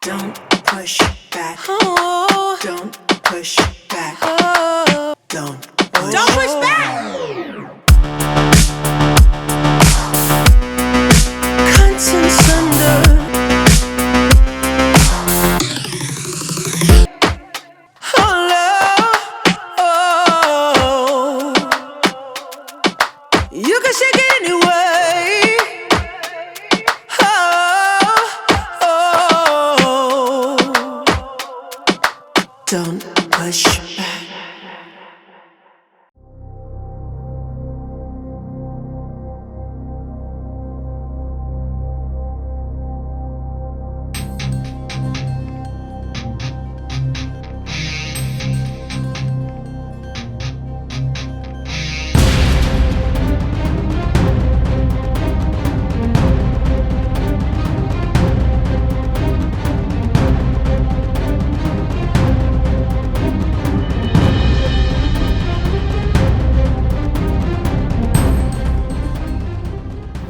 Don't push back. Don't push back. Don't push back. Constant thunder. You can shake it anyway. Don't push back.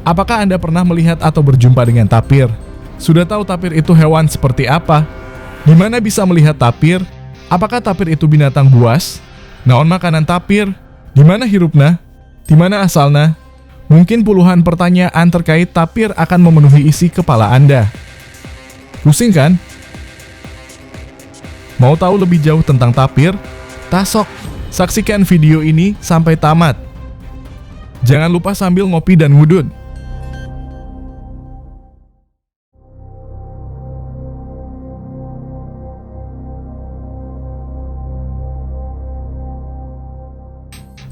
Apakah Anda pernah melihat atau berjumpa dengan tapir? Sudah tahu tapir itu hewan seperti apa? Di mana bisa melihat tapir? Apakah tapir itu binatang buas? Naon makanan tapir? Di mana hirupna? Di mana asalna? Mungkin puluhan pertanyaan terkait tapir akan memenuhi isi kepala Anda. Pusing kan? Mau tahu lebih jauh tentang tapir? Tasok, saksikan video ini sampai tamat. Jangan lupa sambil ngopi dan ngudut.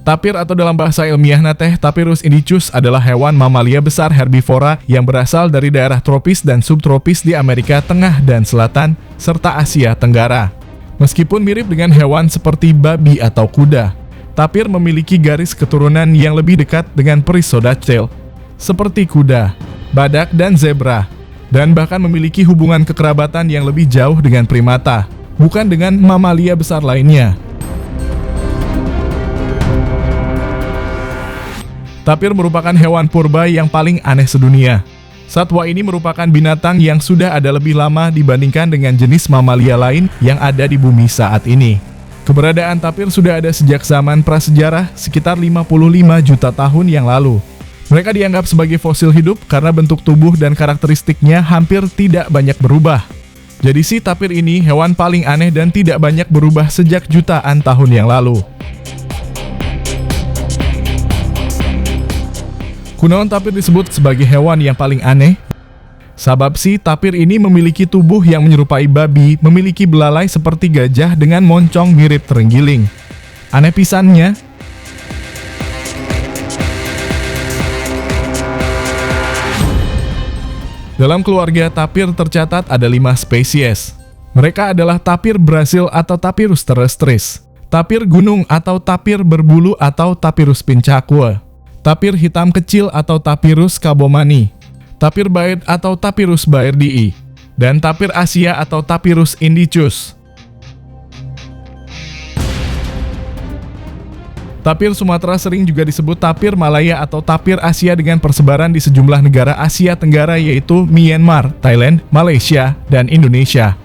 Tapir atau dalam bahasa ilmiahna teh Tapirus indicus adalah hewan mamalia besar herbivora yang berasal dari daerah tropis dan subtropis di Amerika Tengah dan Selatan serta Asia Tenggara. Meskipun mirip dengan hewan seperti babi atau kuda, tapir memiliki garis keturunan yang lebih dekat dengan Perissodactyl seperti kuda, badak dan zebra, dan bahkan memiliki hubungan kekerabatan yang lebih jauh dengan primata, bukan dengan mamalia besar lainnya. Tapir merupakan hewan purba yang paling aneh sedunia. Satwa ini merupakan binatang yang sudah ada lebih lama dibandingkan dengan jenis mamalia lain yang ada di bumi saat ini. Keberadaan tapir sudah ada sejak zaman prasejarah sekitar 55 juta tahun yang lalu. Mereka dianggap sebagai fosil hidup karena bentuk tubuh dan karakteristiknya hampir tidak banyak berubah. Jadi si tapir ini hewan paling aneh dan tidak banyak berubah sejak jutaan tahun yang lalu. Kunaon tapir disebut sebagai hewan yang paling aneh? Sabab si tapir ini memiliki tubuh yang menyerupai babi, memiliki belalai seperti gajah dengan moncong mirip terenggiling. Aneh pisannya. Dalam keluarga tapir tercatat ada 5 spesies. Mereka adalah tapir Brasil atau Tapirus terrestris, tapir gunung atau tapir berbulu atau Tapirus pincakua, tapir hitam kecil atau Tapirus cabomani, tapir bait atau Tapirus baerdii, dan tapir Asia atau Tapirus indicus. Tapir Sumatera sering juga disebut tapir Malaya atau tapir Asia dengan persebaran di sejumlah negara Asia Tenggara yaitu Myanmar, Thailand, Malaysia, dan Indonesia.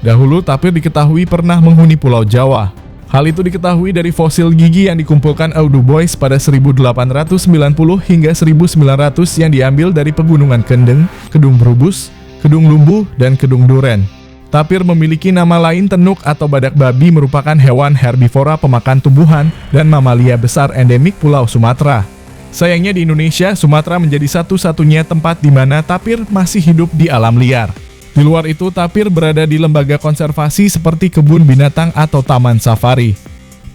Dahulu tapir diketahui pernah menghuni Pulau Jawa. Hal itu diketahui dari fosil gigi yang dikumpulkan Eau du Bois pada 1890 hingga 1900 yang diambil dari pegunungan Kendeng, Kedung Berubus, Kedung Lumbu, dan Kedung Duren. Tapir memiliki nama lain tenuk atau badak babi merupakan hewan herbivora pemakan tumbuhan dan mamalia besar endemik Pulau Sumatera. Sayangnya di Indonesia, Sumatera menjadi satu-satunya tempat di mana tapir masih hidup di alam liar. Di luar itu, tapir berada di lembaga konservasi seperti kebun binatang atau taman safari.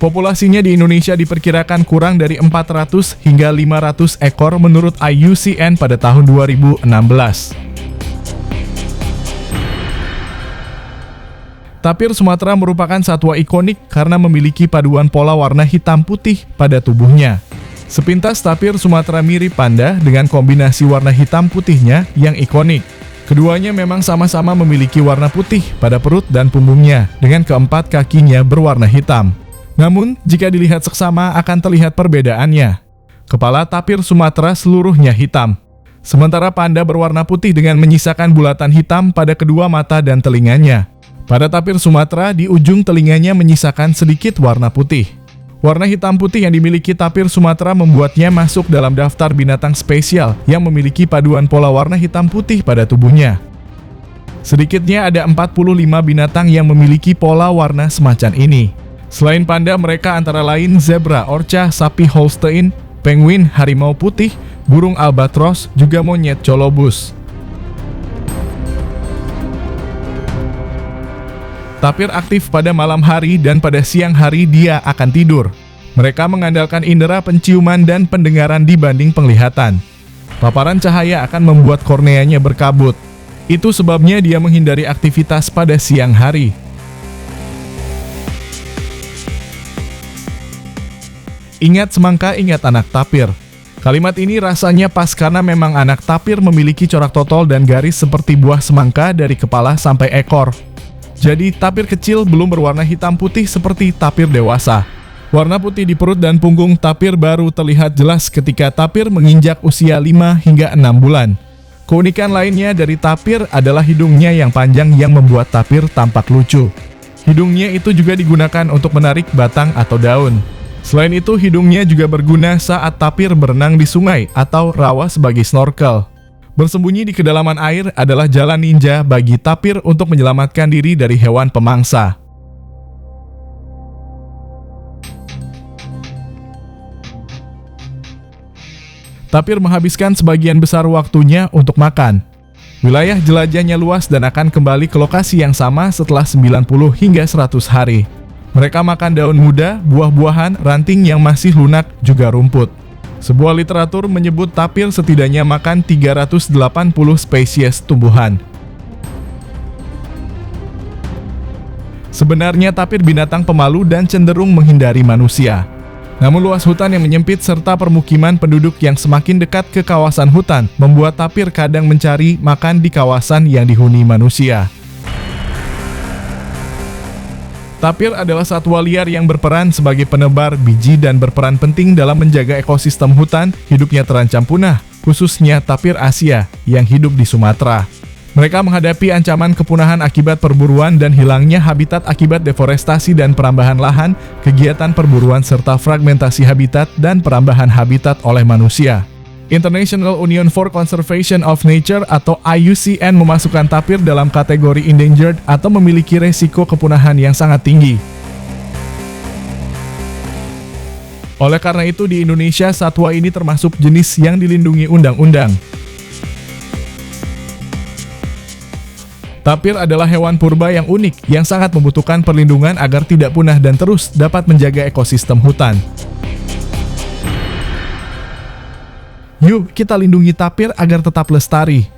Populasinya di Indonesia diperkirakan kurang dari 400 hingga 500 ekor menurut IUCN pada tahun 2016. Tapir Sumatera merupakan satwa ikonik karena memiliki paduan pola warna hitam putih pada tubuhnya. Sepintas tapir Sumatera mirip panda dengan kombinasi warna hitam putihnya yang ikonik. Keduanya memang sama-sama memiliki warna putih pada perut dan punggungnya, dengan keempat kakinya berwarna hitam. Namun, jika dilihat seksama akan terlihat perbedaannya. Kepala tapir Sumatera seluruhnya hitam. Sementara panda berwarna putih dengan menyisakan bulatan hitam pada kedua mata dan telinganya. Pada tapir Sumatera, di ujung telinganya menyisakan sedikit warna putih. Warna hitam putih yang dimiliki tapir Sumatera membuatnya masuk dalam daftar binatang spesial yang memiliki paduan pola warna hitam putih pada tubuhnya. Sedikitnya ada 45 binatang yang memiliki pola warna semacam ini. Selain panda, mereka antara lain zebra, orca, sapi Holstein, penguin, harimau putih, burung albatros, juga monyet colobus. Tapir aktif pada malam hari dan pada siang hari dia akan tidur. Mereka mengandalkan indera penciuman dan pendengaran dibanding penglihatan. Paparan cahaya akan membuat korneanya berkabut. Itu sebabnya dia menghindari aktivitas pada siang hari. Ingat semangka, ingat anak tapir. Kalimat ini rasanya pas karena memang anak tapir memiliki corak totol dan garis seperti buah semangka dari kepala sampai ekor. Jadi tapir kecil belum berwarna hitam putih seperti tapir dewasa. Warna putih di perut dan punggung tapir baru terlihat jelas ketika tapir menginjak usia 5 hingga 6 bulan. Keunikan lainnya dari tapir adalah hidungnya yang panjang yang membuat tapir tampak lucu. Hidungnya itu juga digunakan untuk menarik batang atau daun. Selain itu, hidungnya juga berguna saat tapir berenang di sungai atau rawa sebagai snorkel. Bersembunyi di kedalaman air adalah jalan ninja bagi tapir untuk menyelamatkan diri dari hewan pemangsa. Tapir menghabiskan sebagian besar waktunya untuk makan. Wilayah jelajahnya luas dan akan kembali ke lokasi yang sama setelah 90 hingga 100 hari. Mereka makan daun muda, buah-buahan, ranting yang masih lunak, juga rumput. Sebuah literatur menyebut tapir setidaknya makan 380 spesies tumbuhan. Sebenarnya tapir binatang pemalu dan cenderung menghindari manusia. Namun luas hutan yang menyempit serta permukiman penduduk yang semakin dekat ke kawasan hutan membuat tapir kadang mencari makan di kawasan yang dihuni manusia. Tapir adalah satwa liar yang berperan sebagai penebar biji dan berperan penting dalam menjaga ekosistem hutan. Hidupnya terancam punah, khususnya tapir Asia yang hidup di Sumatera. Mereka menghadapi ancaman kepunahan akibat perburuan dan hilangnya habitat akibat deforestasi dan perambahan lahan, kegiatan perburuan serta fragmentasi habitat dan perambahan habitat oleh manusia. International Union for Conservation of Nature atau IUCN memasukkan tapir dalam kategori endangered atau memiliki resiko kepunahan yang sangat tinggi. Oleh karena itu di Indonesia satwa ini termasuk jenis yang dilindungi undang-undang. Tapir adalah hewan purba yang unik yang sangat membutuhkan perlindungan agar tidak punah dan terus dapat menjaga ekosistem hutan. Yuk kita lindungi tapir agar tetap lestari.